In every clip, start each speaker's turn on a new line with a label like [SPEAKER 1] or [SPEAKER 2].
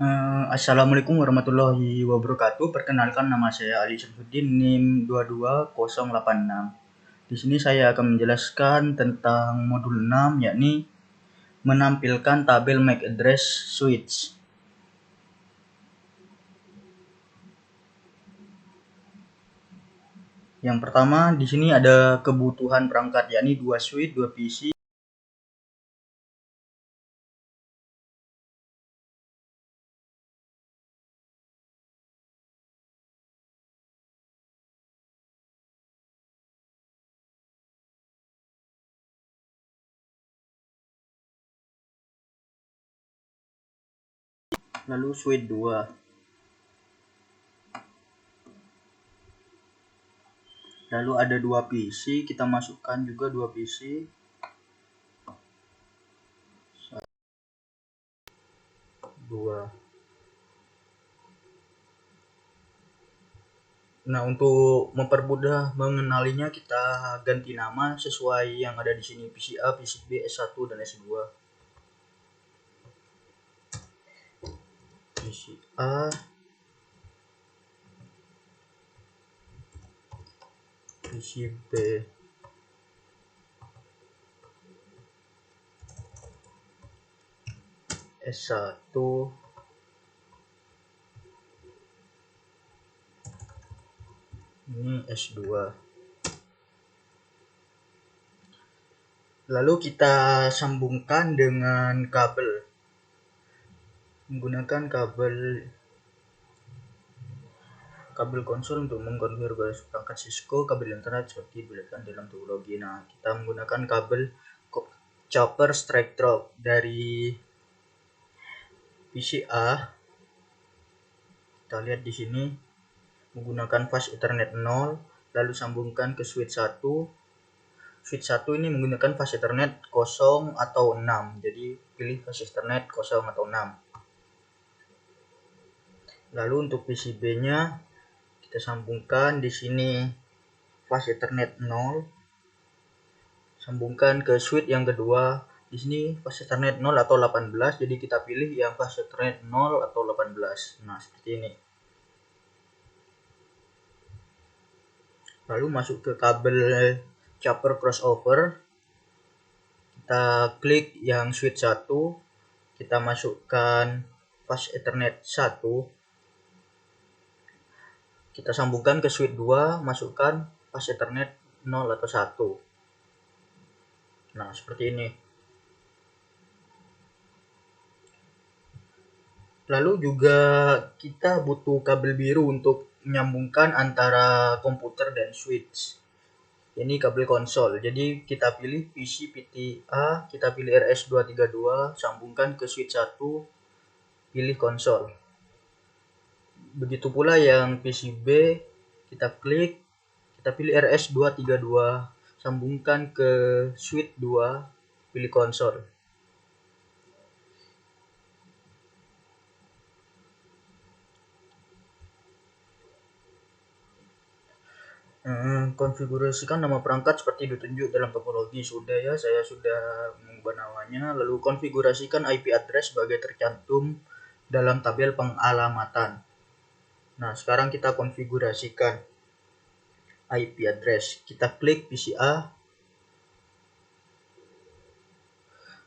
[SPEAKER 1] Assalamualaikum warahmatullahi wabarakatuh. Perkenalkan, nama saya Ali Syamsuddin, NIM 22086. Di sini saya akan menjelaskan tentang modul 6, yakni menampilkan tabel MAC address switch. Yang pertama, di sini ada kebutuhan perangkat, yakni 2 switch, 2 PC. Lalu switch 2. Lalu ada 2 PC, kita masukkan juga 2 PC. Nah, untuk mempermudah mengenalinya, kita ganti nama sesuai yang ada di sini: PC A, PC B, S1 dan S2. PC A, PC B, S1, ini S2. Lalu kita sambungkan dengan kabel menggunakan kabel konsol untuk mengkonfigurasi perangkat Cisco, kabel internet seperti dilihatkan dalam topologi. Nah, kita menggunakan kabel chopper strike drop dari PC A. Kita lihat di sini menggunakan fast Ethernet 0, lalu sambungkan ke switch 1. Switch 1 ini menggunakan fast Ethernet 0 atau 6. Jadi pilih fast Ethernet 0 atau 6. Lalu untuk PCB-nya kita sambungkan di sini fast Ethernet 0. Sambungkan ke switch yang kedua. Di sini fast Ethernet 0 atau 18. Jadi kita pilih yang fast Ethernet 0 atau 18. Nah, seperti ini. Lalu masuk ke kabel chopper crossover. Kita klik yang switch 1. Kita masukkan fast Ethernet 1. Kita sambungkan ke switch 2, masukkan fast Ethernet 0 atau 1. Nah, seperti ini. Lalu juga kita butuh kabel biru untuk menyambungkan antara komputer dan switch. Ini kabel konsol. Jadi kita pilih PC PTA, kita pilih RS232, sambungkan ke switch 1, pilih konsol. Begitu pula yang PCB, kita klik, kita pilih RS232, sambungkan ke switch 2, pilih konsol. Konfigurasikan nama perangkat seperti ditunjuk dalam topologi. Sudah ya, saya sudah mengubah namanya. Lalu konfigurasikan IP address sebagai tercantum dalam tabel pengalamatan. Nah, sekarang kita konfigurasikan IP address. Kita klik PC A,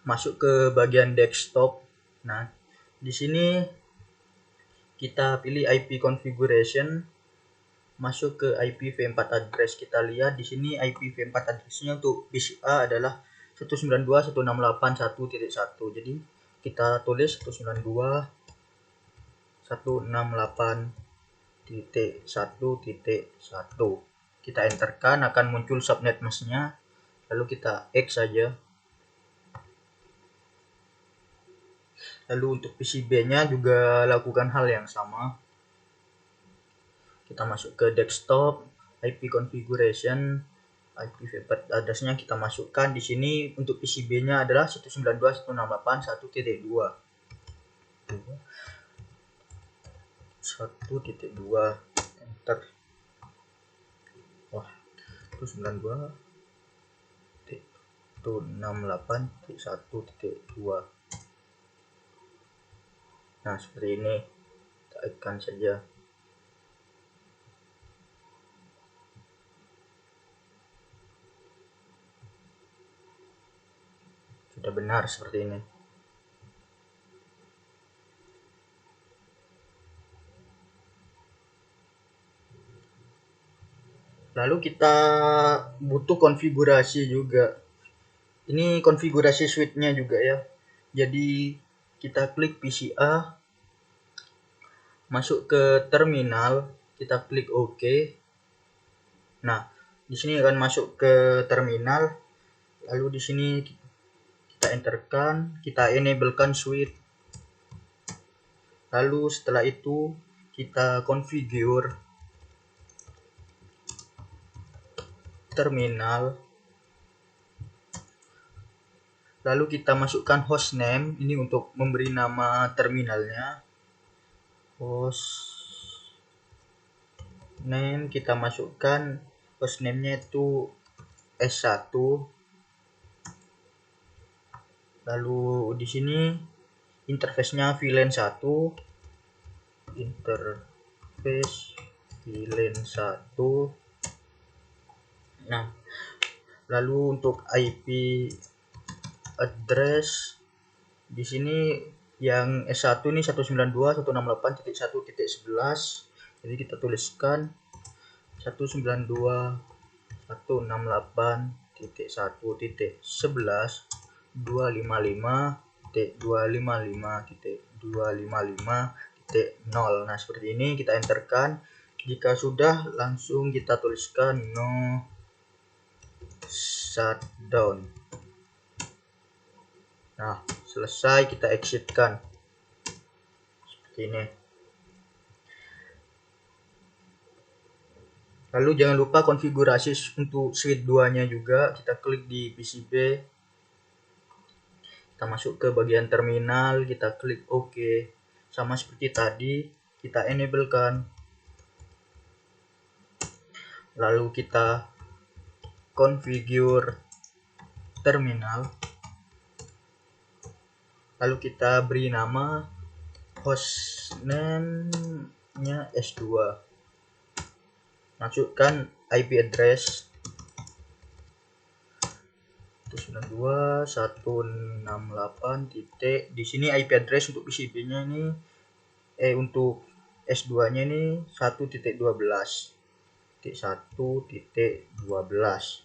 [SPEAKER 1] masuk ke bagian desktop. Nah, di sini kita pilih IP configuration, masuk ke IPv4 address. Kita lihat di sini IPv4 addressnya untuk PC A adalah 192.168.1.1. Jadi kita tulis 192.168.1.1. Kita enterkan, akan muncul subnet mask-nya. Lalu kita X saja. Lalu untuk PCB-nya juga lakukan hal yang sama. Kita masuk ke desktop, IP configuration, IPv4 address-nya kita masukkan di sini. Untuk PCB-nya adalah 192.168.1.2. 1.2, enter. Wah, 192.168.1.2. Nah, seperti ini. Kita tekan saja. Sudah benar seperti ini. Lalu kita butuh konfigurasi juga. Ini konfigurasi switch-nya juga ya. Jadi kita klik PCA, masuk ke terminal, kita klik OK. Nah, di sini akan masuk ke terminal. Lalu di sini kita enterkan, kita enablekan switch. Lalu setelah itu kita configure terminal. Lalu kita masukkan hostname, ini untuk memberi nama terminalnya. Hostname kita masukkan, hostname-nya itu S1. Lalu di sini interface-nya VLAN 1. Interface VLAN 1. Nah, lalu untuk IP address di sini yang S1 ini 192.168.1.11. Jadi kita tuliskan 192.168.255.255.255.0. Nah, seperti ini kita enterkan. Jika sudah, langsung kita tuliskan no shutdown. Nah, selesai, kita exitkan seperti ini. Lalu jangan lupa konfigurasi untuk switch 2-nya juga. Kita klik di PCB, kita masuk ke bagian terminal, kita klik OK. Sama seperti tadi, kita enablekan. Lalu kita configure terminal. Lalu kita beri nama hostname-nya S2. Masukkan IP address 192.168. Di sini IP address untuk PCB-nya ini untuk S2-nya ini 1.12.1.12.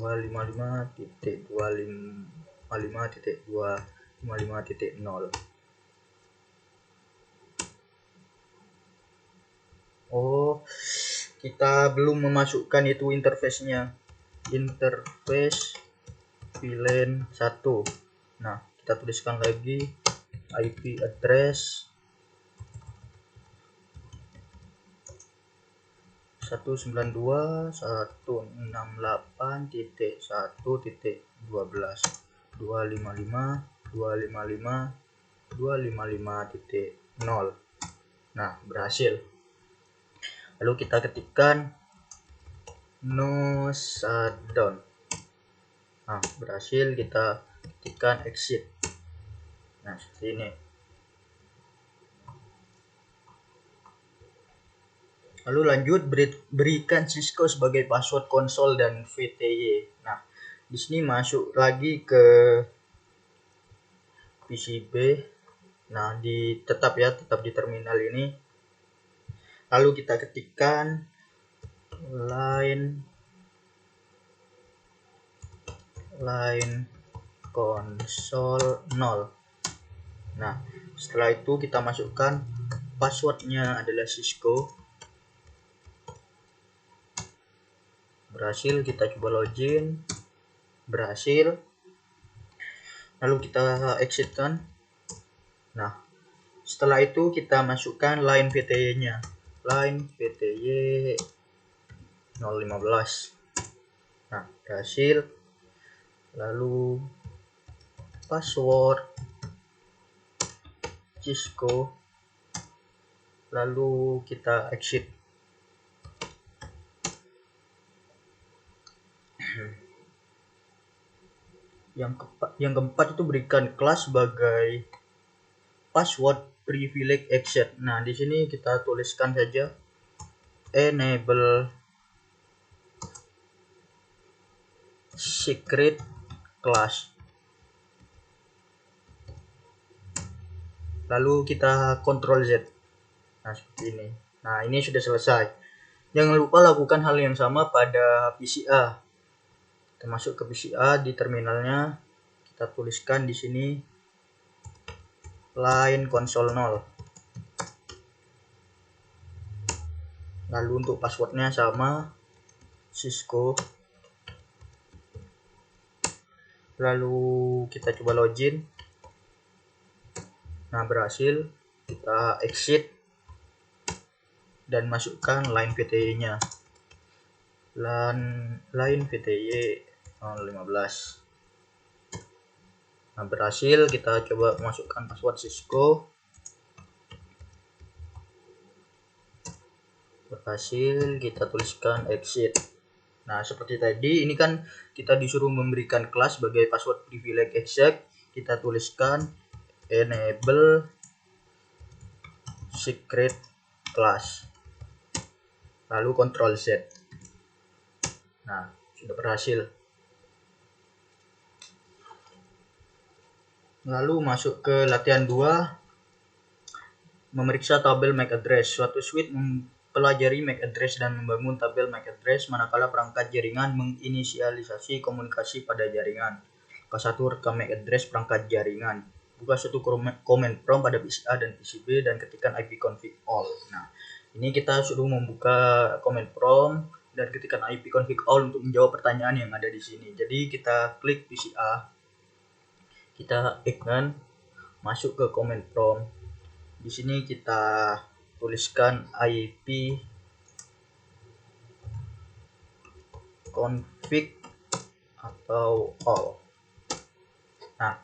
[SPEAKER 1] dua lima lima titik 255.255.0. Oh, kita belum memasukkan itu interface-nya. Interface VLAN 1. Nah, kita tuliskan lagi IP address 192.168.1.12 255.255.255.0. Nah, berhasil. Lalu kita ketikkan no shutdown. Nah, berhasil, kita ketikkan exit. Nah, seperti ini. Lalu lanjut, berikan Cisco sebagai password konsol dan VTY. Nah, di sini masuk lagi ke PCB. Nah, tetap di terminal ini. Lalu kita ketikkan line console 0. Nah, setelah itu kita masukkan passwordnya adalah Cisco. Berhasil, kita coba login. Berhasil. Lalu kita exitkan. Nah, setelah itu kita masukkan line VTY-nya. Line VTY 015. Nah, berhasil. Lalu password Cisco. Lalu kita exit. Yang keempat itu berikan kelas sebagai password privilege access. Nah, di sini kita tuliskan saja enable secret class. Lalu kita Ctrl Z. Nah, seperti ini. Nah, ini sudah selesai. Jangan lupa lakukan hal yang sama pada PCA. Kita masuk ke PCA di terminalnya. Kita tuliskan di sini line console 0. Lalu untuk passwordnya sama Cisco. Lalu kita coba login. Nah, berhasil. Kita exit dan masukkan line VTY-nya. Line VTY 015. Nah, berhasil. Kita coba masukkan password Cisco. Berhasil. Kita tuliskan exit. Nah, seperti tadi, ini kan kita disuruh memberikan kelas sebagai password privilege access. Kita tuliskan enable secret class. Lalu Ctrl Z. Nah, sudah berhasil. Lalu masuk ke latihan 2. Memeriksa tabel MAC address. Suatu suite mempelajari MAC address dan membangun tabel MAC address manakala perangkat jaringan menginisialisasi komunikasi pada jaringan. K1 rekam MAC address perangkat jaringan. Buka suatu command prompt pada PCA dan PCB dan ketikkan ipconfig all. Nah, ini kita suruh membuka command prompt dan ketikkan ipconfig all untuk menjawab pertanyaan yang ada di sini. Jadi kita klik PCA, kita iklan, masuk ke command prompt. Di sini kita tuliskan ipconfig atau all. Nah,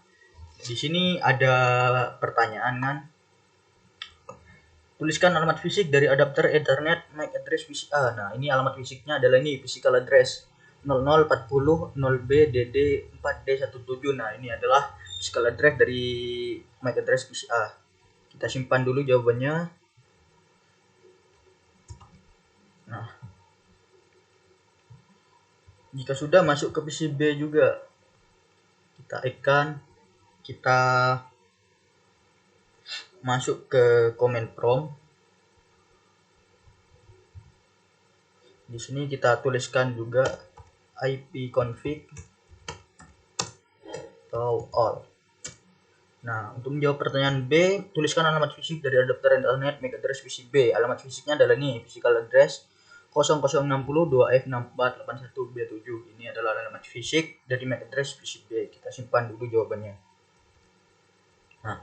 [SPEAKER 1] di sini ada pertanyaan kan. Tuliskan alamat fisik dari adapter Ethernet MAC address PCA. Nah, ini alamat fisiknya adalah ini physical address 0040 0B DD 4D17. Nah, ini adalah physical address dari MAC address PCA. Kita simpan dulu jawabannya. Nah, jika sudah masuk ke PCB juga, kita ikan, kita masuk ke command prompt. Di sini kita tuliskan juga ipconfig atau all. Nah, untuk menjawab pertanyaan B, tuliskan alamat fisik dari adapter Ethernet MAC address PCB. Alamat fisiknya adalah ini, physical address 0060 2F6481B7. Ini adalah alamat fisik dari MAC address PCB. Kita simpan dulu jawabannya. Nah,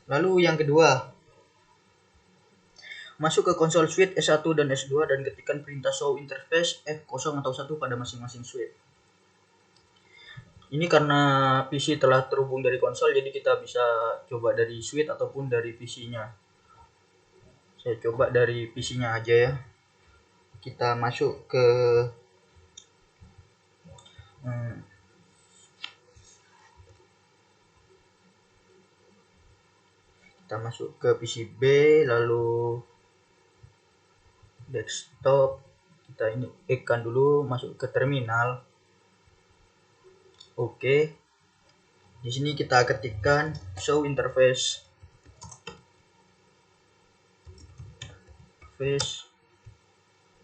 [SPEAKER 1] lalu yang kedua, masuk ke konsol suite S1 dan S2 dan ketikkan perintah show interface F0 atau 1 pada masing-masing suite. Ini karena PC telah terhubung dari konsol, jadi kita bisa coba dari suite ataupun dari PC-nya. Saya coba dari PC-nya aja ya. Kita masuk ke PCB, lalu desktop. Kita ini ikan dulu, masuk ke terminal. Oke. Di sini kita ketikkan show interface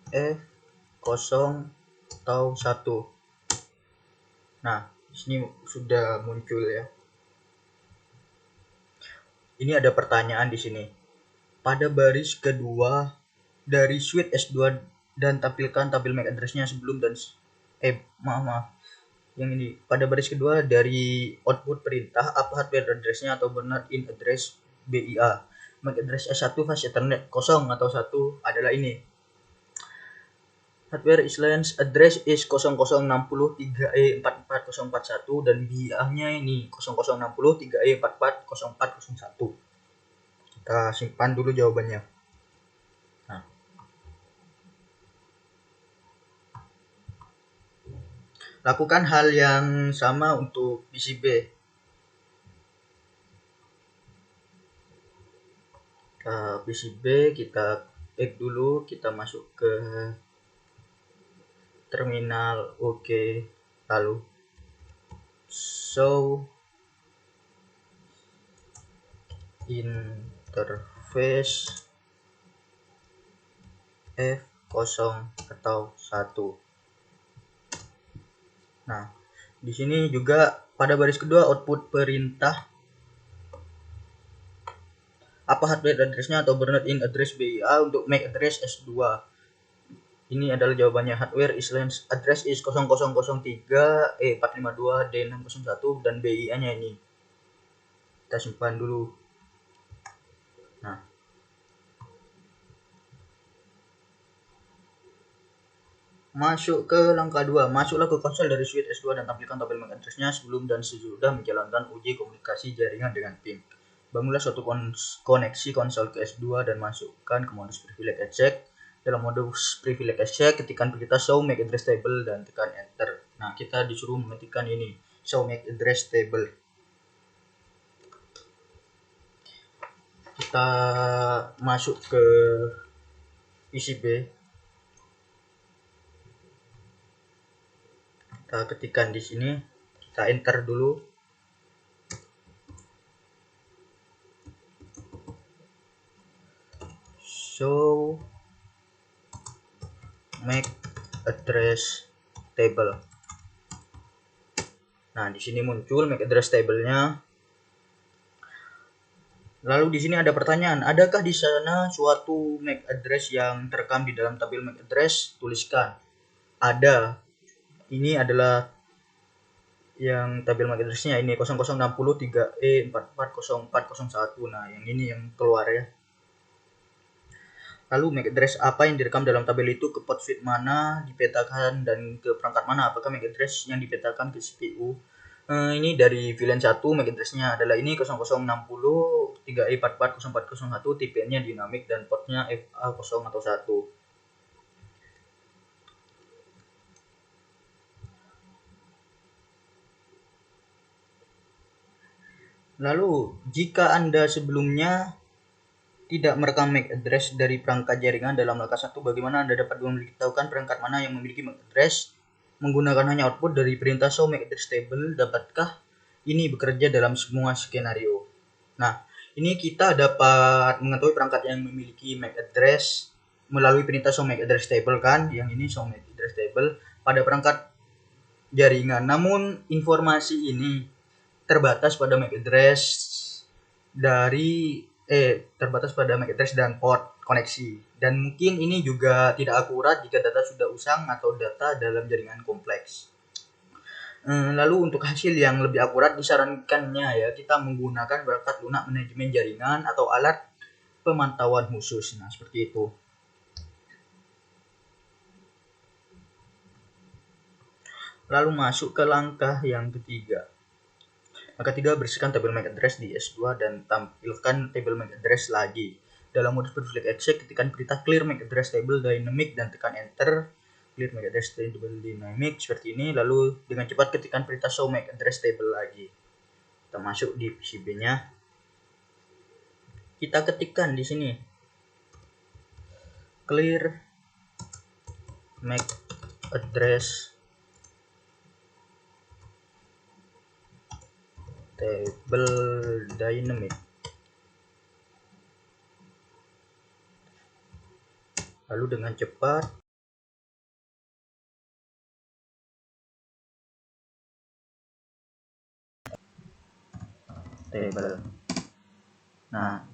[SPEAKER 1] F0 atau 1. Nah, di sini sudah muncul ya. Ini ada pertanyaan di sini. Pada baris kedua dari suite S2 dan tampilkan tabel MAC address-nya sebelum dan maaf. Yang ini pada baris kedua dari output perintah apa hardware address-nya atau benar in address BIA. MAC address S1 fast Ethernet 0 atau 1 adalah ini. Hardware islands address is 0060 3E44041 dan BIA-nya ini 0060 3E440401. Kita simpan dulu jawabannya. Nah, Lakukan hal yang sama untuk PCB. PCB kita add dulu, kita masuk ke terminal. Oke, lalu show interface F0 atau 1. Nah, di sini juga pada baris kedua output perintah apa hardware address-nya atau burned in address BIA untuk MAC address S2. Ini adalah jawabannya. Hardware address is 0003 E452 D601 dan BIA-nya ini. Kita simpan dulu. Nah, masuk ke langkah 2. Masuklah ke konsol dari switch S2 dan tampilkan tabel MAC address-nya sebelum dan sesudah menjalankan uji komunikasi jaringan dengan PIN. Bangunlah suatu koneksi konsol ke S2 dan masukkan ke modus privilege exec. Dalam modus privilege exec, ketikkan perintah show MAC address table dan tekan enter. Nah, kita disuruh mengetikkan ini, show MAC address table. Kita masuk ke PCB. Kita ketikkan di sini, kita enter dulu. Show MAC address table. Nah, di sini muncul MAC address table-nya. Lalu di sini ada pertanyaan, adakah di sana suatu MAC address yang terekam di dalam tabel MAC address? Tuliskan. Ada. Ini adalah yang tabel MAC address-nya ini 0063E440401. Nah, yang ini yang keluar ya. Lalu MAC address apa yang direkam dalam tabel itu, ke port switch mana dipetakan dan ke perangkat mana? Apakah MAC address yang dipetakan ke CPU? Ini dari VLAN 1, MAC address-nya adalah ini 0060 3E440401, tipenya dinamik dan portnya FA0 atau 1. Lalu, jika Anda sebelumnya tidak merekam MAC address dari perangkat jaringan dalam langkah 1, bagaimana Anda dapat memberitahukan perangkat mana yang memiliki MAC address menggunakan hanya output dari perintah show MAC address table? Dapatkah ini bekerja dalam semua skenario? Nah, ini kita dapat mengetahui perangkat yang memiliki MAC address melalui perintah show MAC address table kan, yang ini show MAC address table pada perangkat jaringan. Namun informasi ini terbatas pada MAC address dan port koneksi, dan mungkin ini juga tidak akurat jika data sudah usang atau data dalam jaringan kompleks. Lalu untuk hasil yang lebih akurat disarankannya ya kita menggunakan perangkat lunak manajemen jaringan atau alat pemantauan khusus. Nah, seperti itu. Lalu masuk ke langkah yang ketiga. Langkah 3, bersihkan tabel MAC address di S2 dan tampilkan tabel MAC address lagi. Dalam modus privilege exec, ketikkan perintah clear MAC address table dynamic dan tekan enter. Clear MAC address table dynamic seperti ini. Lalu dengan cepat ketikkan perintah show MAC address table lagi. Kita masuk di PCB-nya. Kita ketikkan di sini clear MAC address table dynamic. Lalu dengan cepat table. Nah,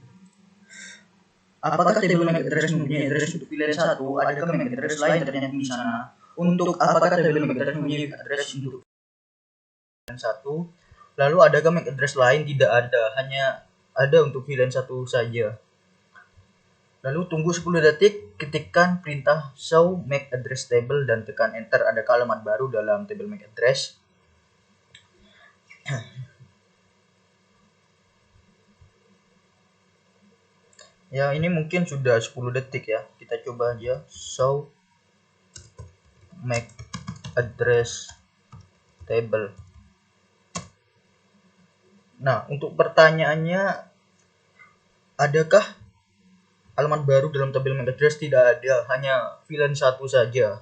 [SPEAKER 1] apakah table MAC address mempunyai address untuk pilihan 1? Adakah MAC address lain ternyata di sana? Untuk apakah table MAC address mempunyai address untuk pilihan 1? Lalu adakah MAC address lain? Tidak ada, hanya ada untuk VLAN 1 saja. Lalu tunggu 10 detik, ketikkan perintah show MAC address table dan tekan enter. Adakah alamat baru dalam table MAC address? Ya, ini mungkin sudah 10 detik ya. Kita coba aja show MAC address table. Nah, untuk pertanyaannya, adakah alamat baru dalam tabel MAC address? Tidak ada, hanya VLAN 1 saja.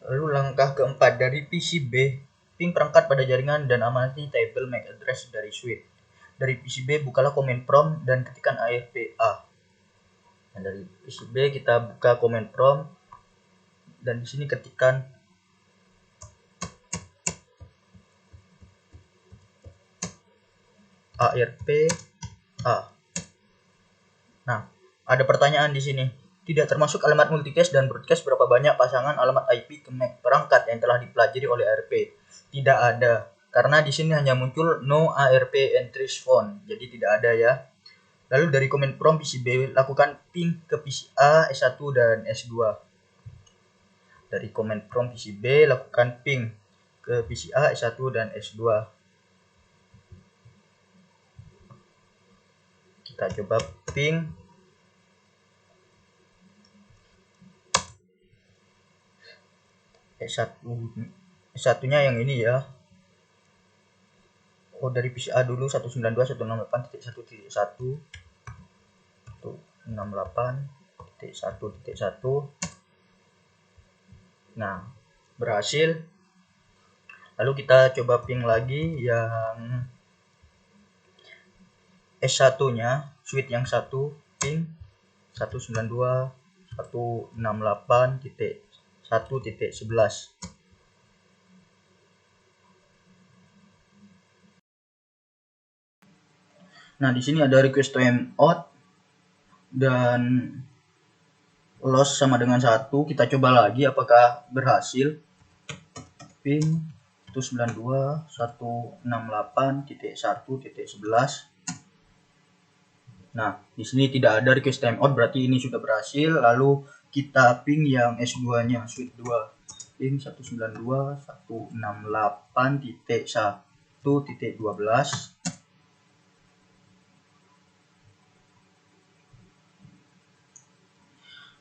[SPEAKER 1] Lalu langkah keempat, dari PCB, ping perangkat pada jaringan dan amati tabel MAC address dari switch. Dari PCB bukalah command prompt dan ketikkan ARPA. Nah, dari PCB kita buka command prompt dan di sini ketikkan ARPA. Nah, ada pertanyaan di sini. Tidak termasuk alamat multicast dan broadcast, berapa banyak pasangan alamat IP ke MAC perangkat yang telah dipelajari oleh ARP? Tidak ada, karena di sini hanya muncul no ARP entries found, jadi tidak ada ya. Lalu dari command prompt PCB, lakukan ping ke PCA, S1 dan S2. Dari command prompt PCB, lakukan ping ke PCA, S1 dan S2. Kita coba ping. S1-nya yang ini ya. Oh, dari PCA dulu 192.168.1.1 168.1.1. Nah, berhasil. Lalu kita coba ping lagi yang S1-nya, switch yang 1, ping 192.168.1.11. Nah, di sini ada request timeout dan loss sama dengan 1. Kita coba lagi apakah berhasil. Ping 192.168.1.11. Nah, di sini tidak ada request timeout, berarti ini sudah berhasil. Lalu kita ping yang S2-nya, switch 2. Ping 192.168.1.12.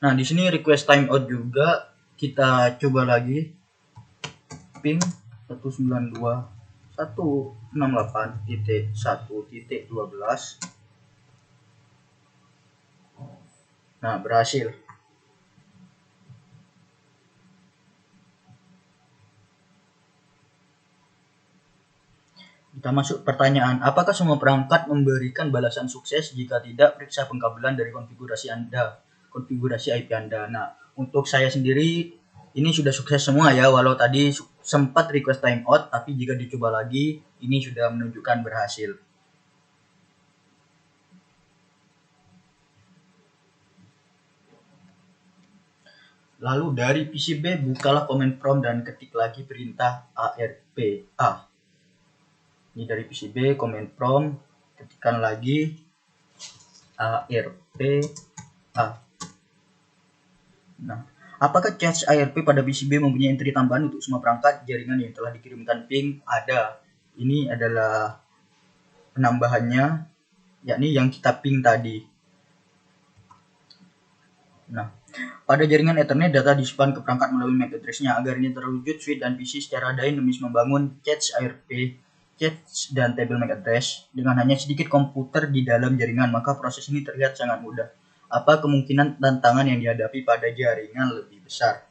[SPEAKER 1] Nah, di sini request timeout juga. Kita coba lagi. Ping 192.168.1.12. Nah, berhasil. Kita masuk pertanyaan, apakah semua perangkat memberikan balasan sukses? Jika tidak, periksa pengkabelan dari konfigurasi IP Anda. Nah, untuk saya sendiri ini sudah sukses semua ya, walau tadi sempat request timeout, tapi jika dicoba lagi ini sudah menunjukkan berhasil. Lalu dari PCB bukalah command prompt dan ketik lagi perintah ARPA. Ini dari PCB command prompt, ketikkan lagi ARPA. Nah, apakah cache ARP pada PCB mempunyai entry tambahan untuk semua perangkat jaringan yang telah dikirimkan ping? Ada. Ini adalah penambahannya, yakni yang kita ping tadi. Nah, pada jaringan Ethernet data disimpan ke perangkat melalui MAC address-nya. Agar ini terwujud, switch dan PC secara dinamis membangun cache ARP, cache dan table MAC address dengan hanya sedikit komputer di dalam jaringan. Maka proses ini terlihat sangat mudah. Apa kemungkinan tantangan yang dihadapi pada jaringan lebih besar?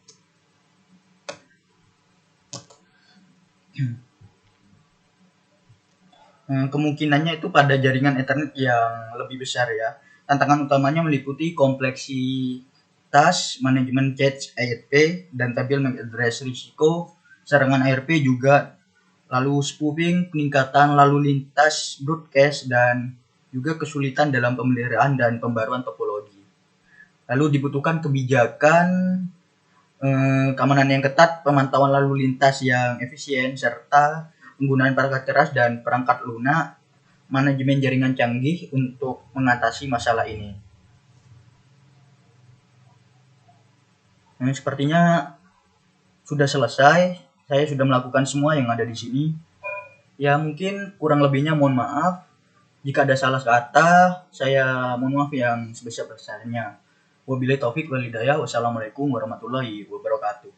[SPEAKER 1] Kemungkinannya itu pada jaringan Ethernet yang lebih besar ya. Tantangan utamanya meliputi kompleksitas manajemen cache ARP dan tabel MAC address, risiko serangan ARP juga, lalu spoofing, peningkatan lalu lintas broadcast, dan juga kesulitan dalam pemeliharaan dan pembaruan topologi. Lalu dibutuhkan kebijakan keamanan yang ketat, pemantauan lalu lintas yang efisien, serta penggunaan perangkat keras dan perangkat lunak, manajemen jaringan canggih untuk mengatasi masalah ini. Nah, sepertinya sudah selesai. Saya sudah melakukan semua yang ada di sini. Ya, mungkin kurang lebihnya mohon maaf. Jika ada salah kata, saya mohon maaf yang sebesar-besarnya. Wabillahi taufik wal hidayah. Wassalamualaikum warahmatullahi wabarakatuh.